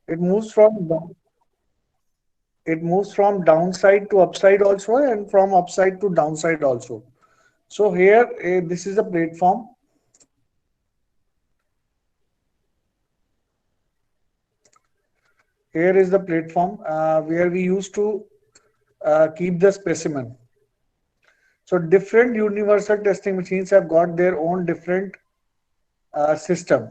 It moves from downside to upside also, and from upside to downside also. So here, this is a platform. Here is the platform where we used to keep the specimen. So different universal testing machines have got their own different system.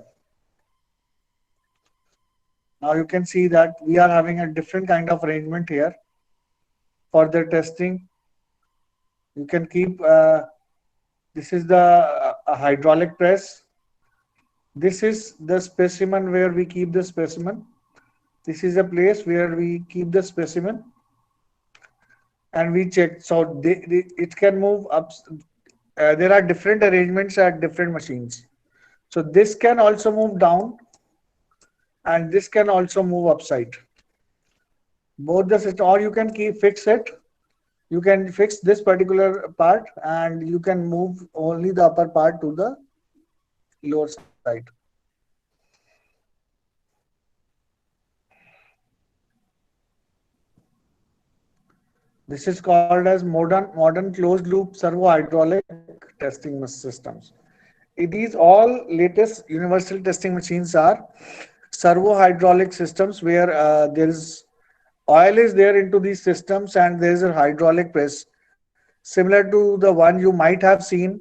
Now you can see that we are having a different kind of arrangement here for the testing. You can keep, this is the hydraulic press. This is the specimen where we keep the specimen. This is a place where we keep the specimen and we check. So it can move up. There are different arrangements at different machines. So this can also move down and this can also move upside. Both the system, or you can keep fix it. You can fix this particular part and you can move only the upper part to the lower side. This is called as modern closed loop servo hydraulic testing systems. These all latest universal testing machines are servo hydraulic systems where there is oil is there into these systems and there is a hydraulic press similar to the one you might have seen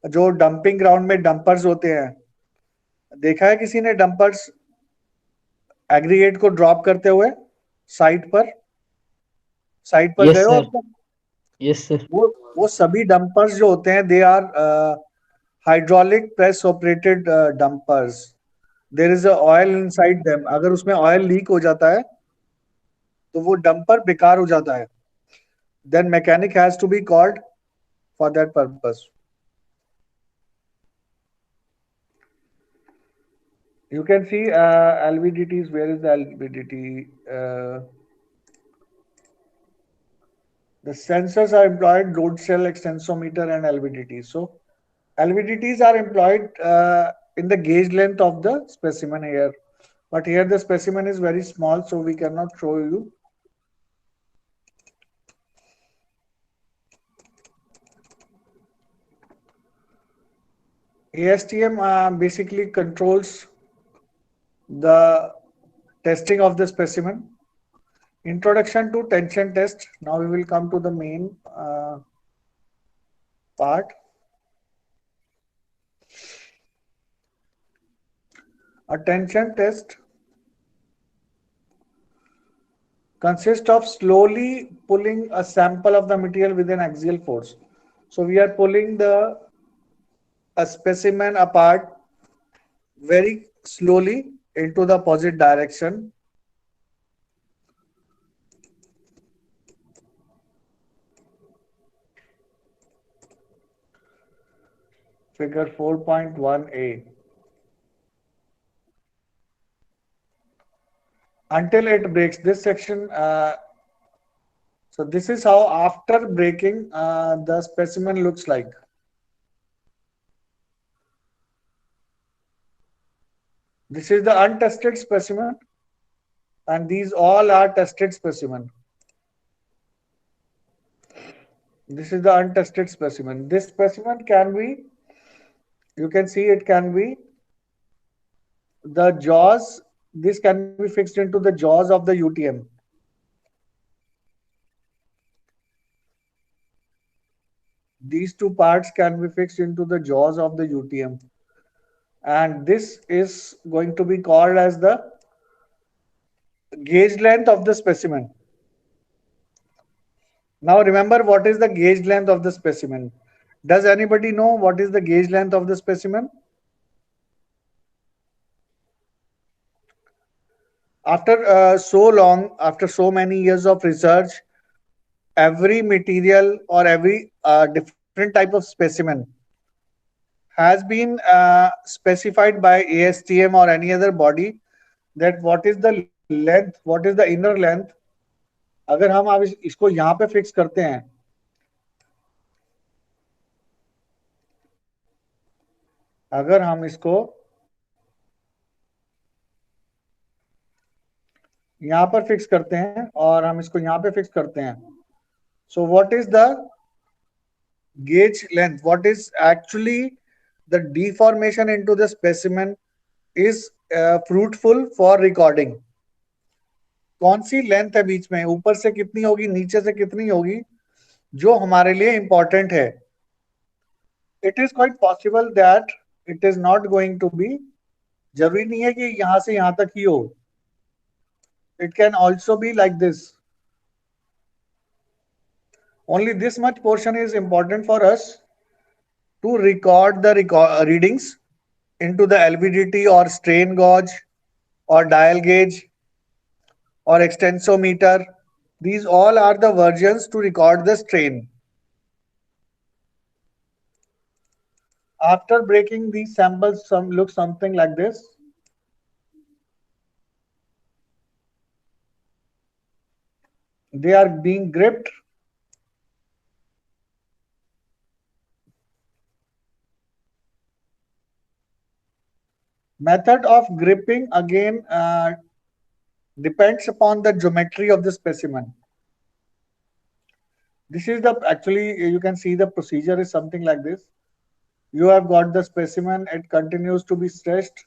जो dumping ground में dumpers होते हैं. देखा है किसी ने dumpers aggregate को drop करते हुए साइड पर गए Yes, हो sir. अब तक? Yes, sir. वो सभी डंपर्स जो होते हैं they are hydraulic press operated dumpers. There is a oil inside them. अगर उसमें ऑयल लीक हो जाता है तो वो डंपर बेकार हो जाता है. Then mechanic has to be called for that purpose. You can see LVDTs. Where is the LVDT? The sensors are employed: load cell, extensometer, and LVDT. So LVDTs are employed in the gauge length of the specimen here. But here the specimen is very small, so we cannot show you. ASTM basically controls the testing of the specimen. Introduction to tension test. Now we will come to the main part. A tension test consists of slowly pulling a sample of the material with an axial force. So we are pulling the a specimen apart very slowly into the opposite direction. Figure 4.1a. Until it breaks this section. So this is how after breaking the specimen looks like. This is the untested specimen and these all are tested specimen. This is the untested specimen. This specimen can be, you can see it can be the jaws. This can be fixed into the jaws of the UTM. These two parts can be fixed into the jaws of the UTM. And this is going to be called as the gauge length of the specimen. Now remember what is the gauge length of the specimen. Does anybody know what is the gauge length of the specimen? After so long, after so many years of research, every material or every different type of specimen has been specified by ASTM or any other body that what is the length, what is the inner length. अगर हम अब इसको यहाँ पे fix करते हैं, अगर हम इसको यहाँ पर फिक्स करते हैं और हम इसको यहाँ पे फिक्स करते हैं. So what is the gauge length? What is actually the deformation into the specimen is fruitful for recording. कौन सी लेंथ है बीच में, ऊपर से कितनी होगी, नीचे से कितनी होगी, जो हमारे लिए इंपॉर्टेंट है. It is quite possible that it is not going to be, जरूरी नहीं है कि यहां से यहां तक ही हो. It can also be like this. Only this much portion is important for us to record the readings into the LVDT or strain gauge or dial gauge or extensometer. These all are the versions to record the strain. After breaking these samples, some look something like this. They are being gripped. Method of gripping again depends upon the geometry of the specimen. This is the, actually you can see the procedure is something like this. You have got the specimen, it continues to be stretched.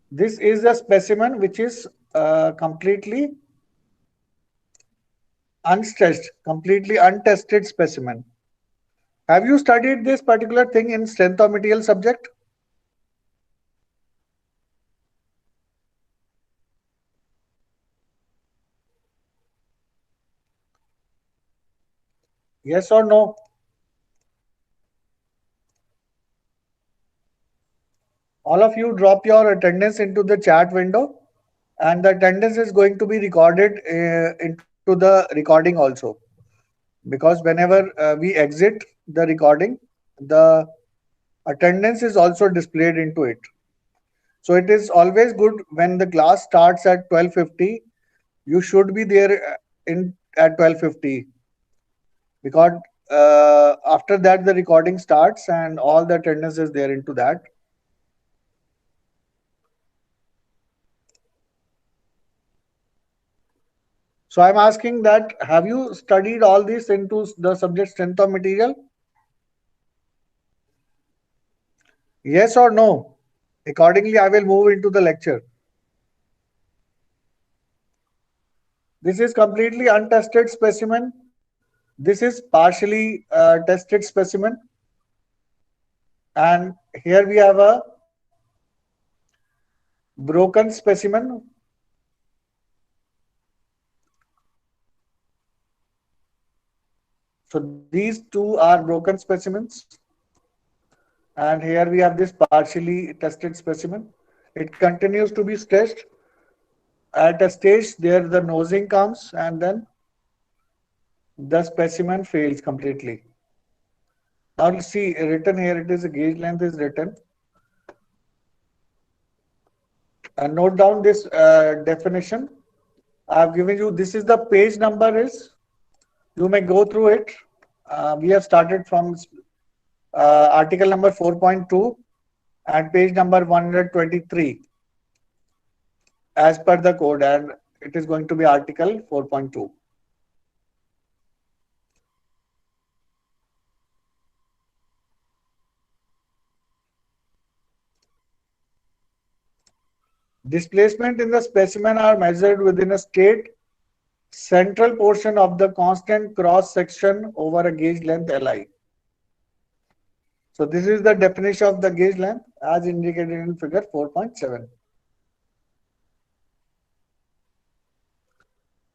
This is a specimen which is completely unstretched, completely untested specimen. Have you studied this particular thing in strength of material subject? Yes or no? All of you drop your attendance into the chat window, and the attendance is going to be recorded into the recording also. Because whenever we exit the recording, the attendance is also displayed into it. So it is always good when the class starts at 12:50, you should be there in at 12:50, because after that the recording starts and all the attendance is there into that. So I'm asking that, have you studied all this into the subject strength of material? Yes or no? Accordingly, I will move into the lecture. This is completely untested specimen. This is partially tested specimen. And here we have a broken specimen. So these two are broken specimens. And here we have this partially tested specimen. It continues to be stretched. At a stage, there the nosing comes and then the specimen fails completely. Now see, written here, it is a gauge length is written. Note down this definition. I have given you, this is the page number is, you may go through it. We have started from article number 4.2 and page number 123 as per the code, and it is going to be article 4.2. Displacement in the specimen are measured within a straight central portion of the constant cross section over a gauge length Li. So this is the definition of the gauge length as indicated in figure 4.7.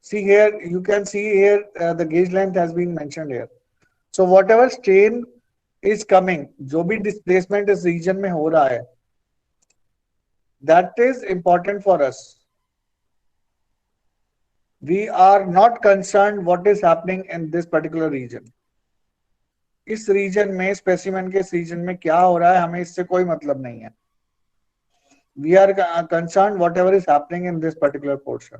See here, you can see here the gauge length has been mentioned here. So whatever strain is coming, जो भी displacement इस region में हो रहा है, that is important for us. We are not concerned what is happening in this particular region. इस reason में, specimen के इस रीजन में क्या हो रहा है, हमें इससे कोई मतलब नहीं है. We are concerned whatever is happening in this particular portion.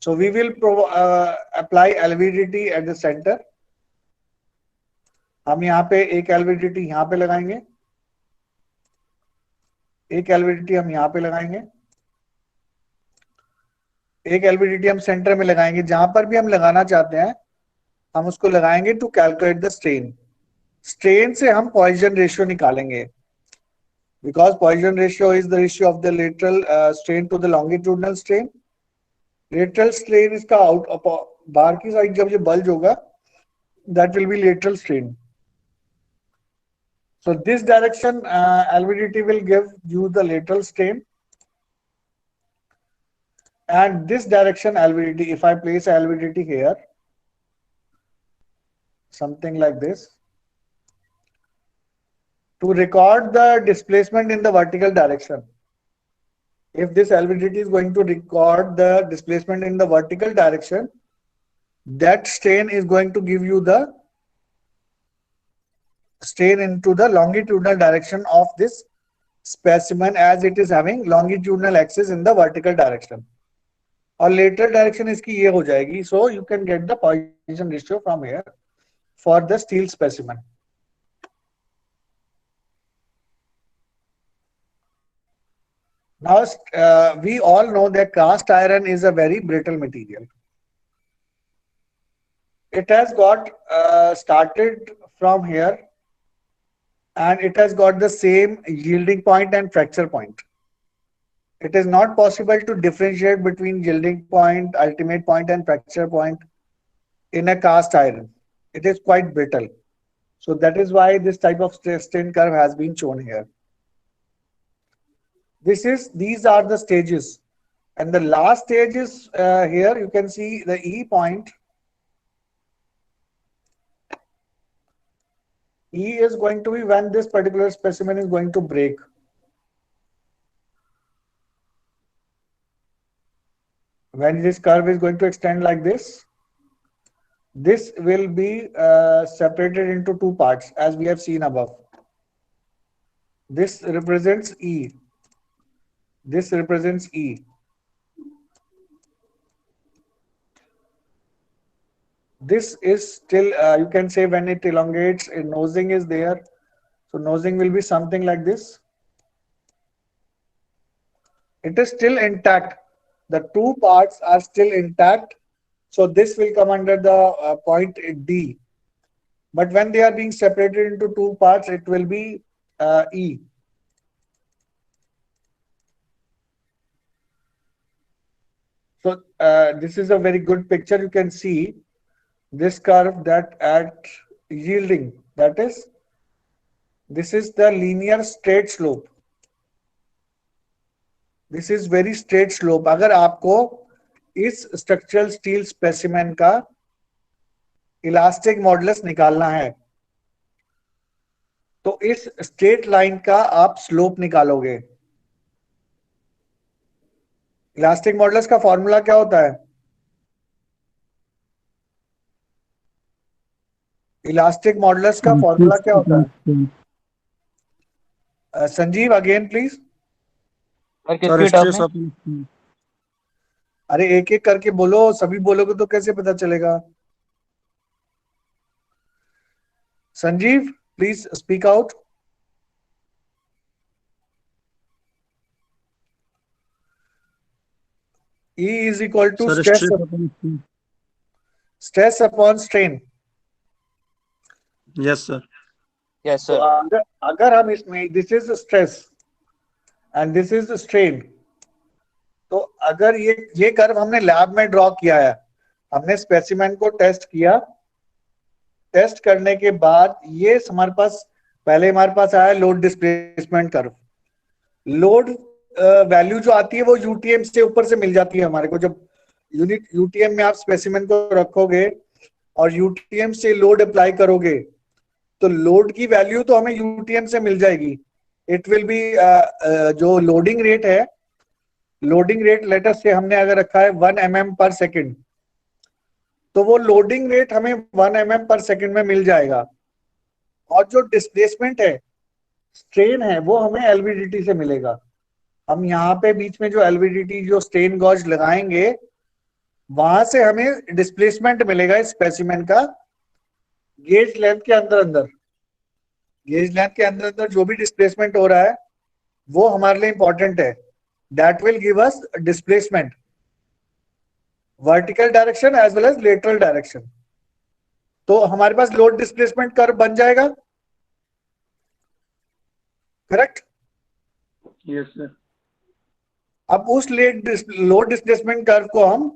So we will apply LVDT at the center. हम यहाँ पे एक LVDT यहाँ पे लगाएंगे एक एलवीडीटी हम यहाँ पे लगाएंगे, एक एलवीडीटी हम सेंटर में लगाएंगे। जहां पर भी हम लगाना चाहते हैं हम उसको लगाएंगे to calculate the strain. Strain से हम पॉइजन रेशियो निकालेंगे, because Poisson ratio is the ratio of the lateral strain to the longitudinal strain. Lateral strain इसका आउट बाहर की साइड जब ये बल्ज होगा, that will be lateral strain. So this direction LVDT will give you the lateral strain, and this direction LVDT, if I place LVDT here, something like this, to record the displacement in the vertical direction. If this LVDT is going to record the displacement in the vertical direction, that strain is going to give you the strain into the longitudinal direction of this specimen, as it is having longitudinal axis in the vertical direction. और lateral direction इसकी ये हो जाएगी. So you can get the Poisson ratio from here for the steel specimen. Now we all know that cast iron is a very brittle material. It has got started from here, and it has got the same yielding point and fracture point. It is not possible to differentiate between yielding point, ultimate point, and fracture point in a cast iron. It is quite brittle. So that is why this type of strain curve has been shown here. These are the stages. And the last stage is here. You can see the E point. E is going to be when this particular specimen is going to break. When this curve is going to extend like this will be separated into two parts, as we have seen above. This represents E. This represents E. This is still, you can say, when it elongates, nosing is there. So nosing will be something like this. It is still intact. The two parts are still intact. So this will come under the point D. But when they are being separated into two parts, it will be E. So this is a very good picture. You can see this curve that at yielding, that is, this is the linear straight slope. This is very straight slope. अगर आपको इस structural steel specimen का elastic modulus निकालना है, तो इस straight line का आप स्लोप निकालोगे. इलास्टिक मॉडुलस का फॉर्मूला क्या होता है? इलास्टिक मॉडुलस का फॉर्मूला क्या होता है? Sanjeev, again please. अरे एक एक करके बोलो, सभी बोलोगे तो कैसे पता चलेगा? Sanjeev, please speak out. E is equal to stress upon strain. Yes, sir. Yes, sir. तो अगर हम इसमें, this is stress and this is strain, तो अगर ये कर्व हमने लैब में ड्रॉ किया है, हमने स्पेसिमेन को टेस्ट किया, टेस्ट करने के बाद ये हमारे पास पहले हमारे पास आया load displacement curve. Load value जो आती है वो यूटीएम से ऊपर से मिल जाती है हमारे को. जब यूनिट यूटीएम में आप स्पेसिमेन को रखोगे और यूटीएम से लोड अप्लाई करोगे, तो लोड की वैल्यू तो हमें यूटीएम से मिल जाएगी. इट विल बी जो लोडिंग रेट है, लोडिंग रेट लेटर से हमने अगर रखा है 1 mm पर सेकेंड, तो वो लोडिंग रेट हमें 1 mm पर सेकेंड में मिल जाएगा. और जो डिस्प्लेसमेंट है, स्ट्रेन है, वो हमें एलवीडीटी से मिलेगा. हम यहाँ पे बीच में जो एलवीडीटी जो स्ट्रेन गॉज लगाएंगे, वहां से हमें डिस्प्लेसमेंट मिलेगा इस स्पेसिमेन का. गेज लेंथ के अंदर अंदर, गेज लेंथ के अंदर अंदर जो भी डिस्प्लेसमेंट हो रहा है, वो हमारे लिए इंपॉर्टेंट है. That will give us displacement, vertical direction as well as lateral direction. तो हमारे पास लोड डिस्प्लेसमेंट कर्व बन जाएगा. करेक्ट. Yes sir. अब उस लोड डिस्प्लेसमेंट कर्व को हम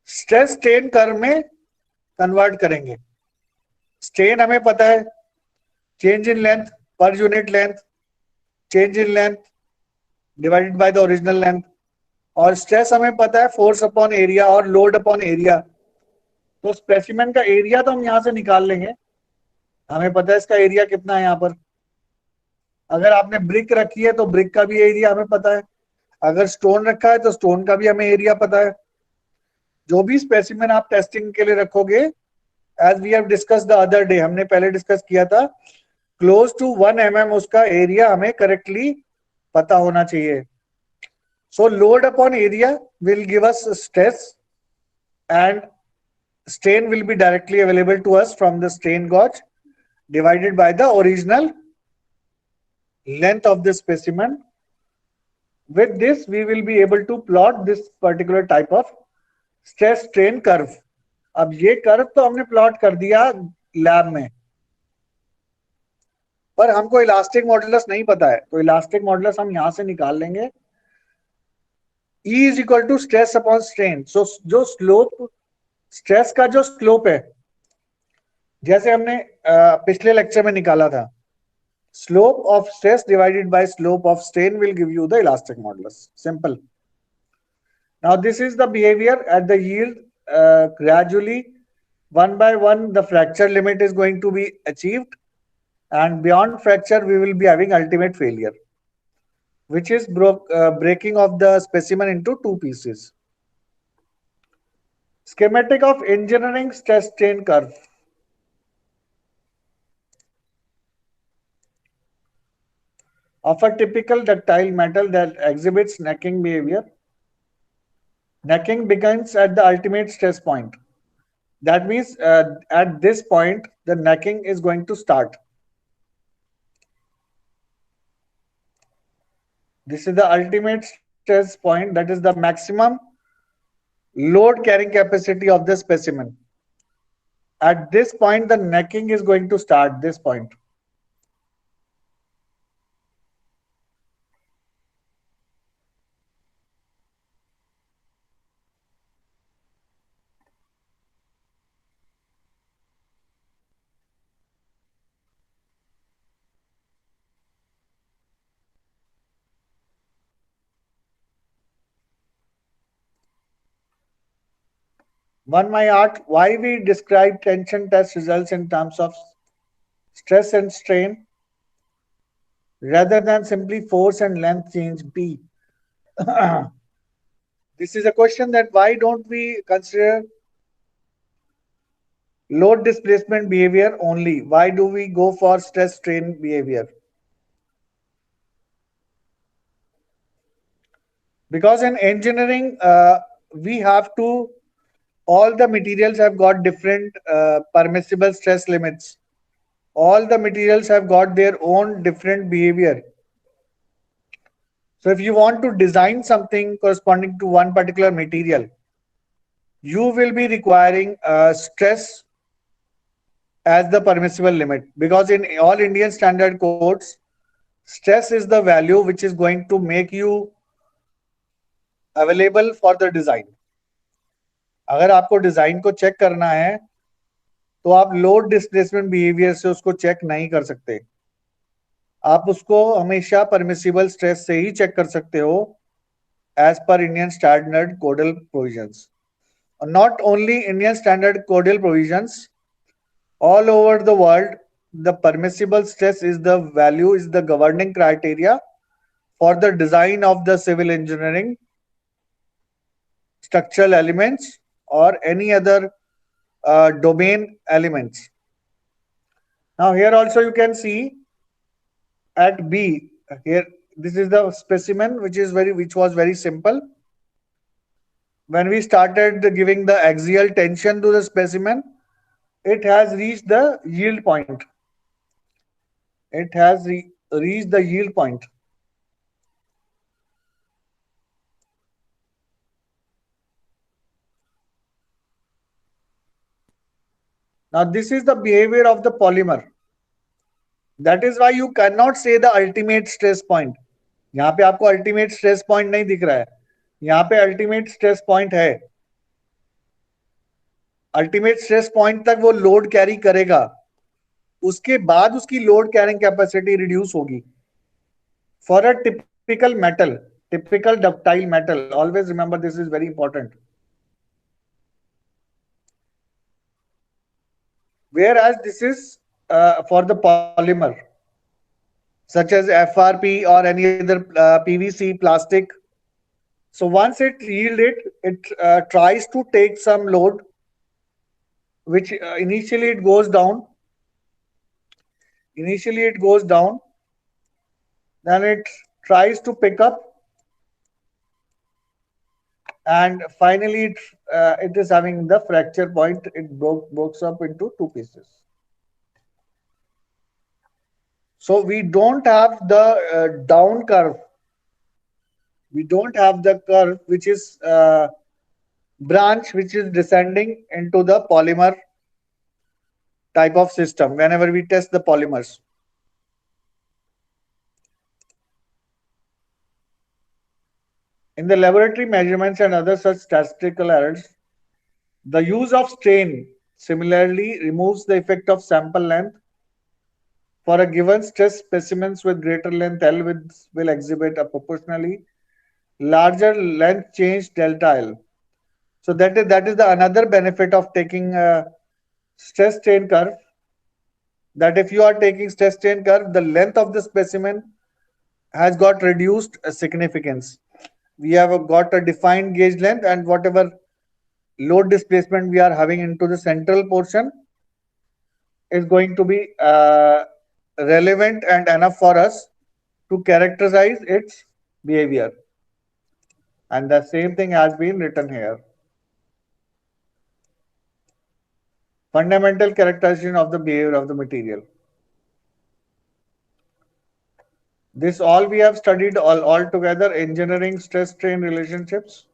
स्ट्रेस स्ट्रेन कर्व में कन्वर्ट करेंगे. स्ट्रेन हमें पता है, change in length per unit length, change in length divided by the original length. और स्ट्रेस हमें पता है फोर्स अपॉन एरिया और लोड अपॉन एरिया. तो स्पेसिमेन का एरिया तो हम यहां से निकाल लेंगे. हमें पता है इसका एरिया कितना है. यहां पर अगर आपने ब्रिक रखी है तो ब्रिक का भी एरिया हमें पता है. अगर स्टोन रखा है तो स्टोन का भी हमें एरिया पता है. जो भी स्पेसिमेन आप टेस्टिंग के लिए रखोगे, as we have discuss the other day, हमने पहले डिस्कस किया था, क्लोज टू 1 mm उसका एरिया हमें करेक्टली पता होना चाहिए. So load upon area will give us stress, and strain will be directly available to us from the strain gauge divided by the original length of the specimen. With this we will be able to plot this particular type of stress strain curve. अब ये curve तो हमने plot कर दिया lab में, पर हमको elastic modulus नहीं पता है. तो इलास्टिक मॉडुलस हम यहां से निकाल लेंगे. E is equal to stress upon strain. So जो स्लोप, स्ट्रेस का जो स्लोप है, जैसे हमने पिछले लेक्चर में निकाला था, slope of stress divided by slope of strain will give you the elastic modulus. Simple. Now this is the behaviour at the yield. Gradually one by one the fracture limit is going to be achieved, and beyond fracture we will be having ultimate failure, which is breaking of the specimen into two pieces. Schematic of engineering stress strain curve. Of a typical ductile metal that exhibits necking behavior. Necking begins at the ultimate stress point. That means at this point the necking is going to start. This is the ultimate stress point, that is the maximum load carrying capacity of the specimen. At this point the necking is going to start, this point. One might ask why we describe tension test results in terms of stress and strain rather than simply force and length change P. This is a question that why don't we consider load displacement behavior only? Why do we go for stress strain behavior? Because in engineering, we have to, all the materials have got different permissible stress limits. All the materials have got their own different behavior. So if you want to design something corresponding to one particular material, you will be requiring stress as the permissible limit, because in all Indian standard codes, stress is the value which is going to make you available for the design. अगर आपको design को check करना है तो आप load displacement behaviour से उसको check नहीं कर सकते. आप उसको हमेशा परमिसिबल स्ट्रेस से ही चेक कर सकते हो as per Indian standard codal provisions. Not only Indian standard codal provisions, all over the world the permissible stress is the value, is the governing criteria for the design of the civil engineering structural elements or any other domain elements. Now here also you can see at B, here this is the specimen which was very simple. When we started giving the axial tension to the specimen, it has reached the yield point. It has reached the yield point. Now this is the behavior of the polymer. That is why you cannot say the ultimate stress point. यहाँ पे आपको ultimate stress point नहीं दिख रहा है, यहाँ पे ultimate stress point है. Ultimate stress point तक वो load carry करेगा, उसके बाद उसकी load carrying capacity reduce होगी. For a typical metal, typical ductile metal, always remember this is very important. Whereas this is for the polymer, such as FRP or any other PVC plastic. So once it yield it tries to take some load, which initially it goes down. Initially it goes down, then it tries to pick up, and finally it is having the fracture point. It breaks up into two pieces. So we don't have the down curve. We don't have the curve which is branch which is descending into the polymer type of system whenever we test the polymers. In the laboratory measurements and other such statistical errors, the use of strain similarly removes the effect of sample length. For a given stress, specimens with greater length L will exhibit a proportionally larger length change delta L. So that is the another benefit of taking a stress strain curve. That if you are taking stress strain curve, the length of the specimen has got reduced significance. We have got a defined gauge length, and whatever load displacement we are having into the central portion is going to be relevant and enough for us to characterize its behavior. And the same thing has been written here. Fundamental characterization of the behavior of the material. This all we have studied all together, engineering stress strain relationships.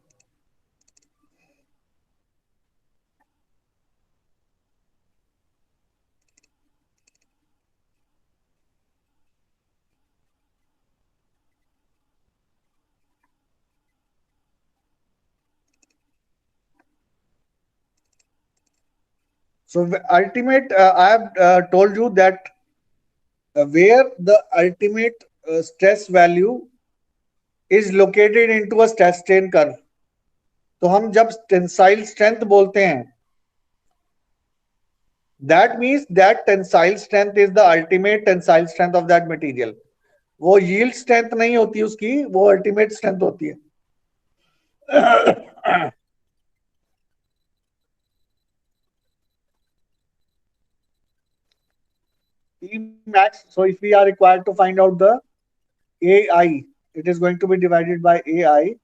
So ultimate, I have told you that where the ultimate stress value is located into a stress strain curve. तो हम जब tensile strength बोलते हैं, that means that tensile strength is the ultimate tensile strength of that material. वो yield strength नहीं होती उसकी, वो ultimate strength होती है. Max. So if we are required to find out the AI, it is going to be divided by AI.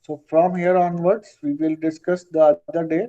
So from here onwards, we will discuss the other day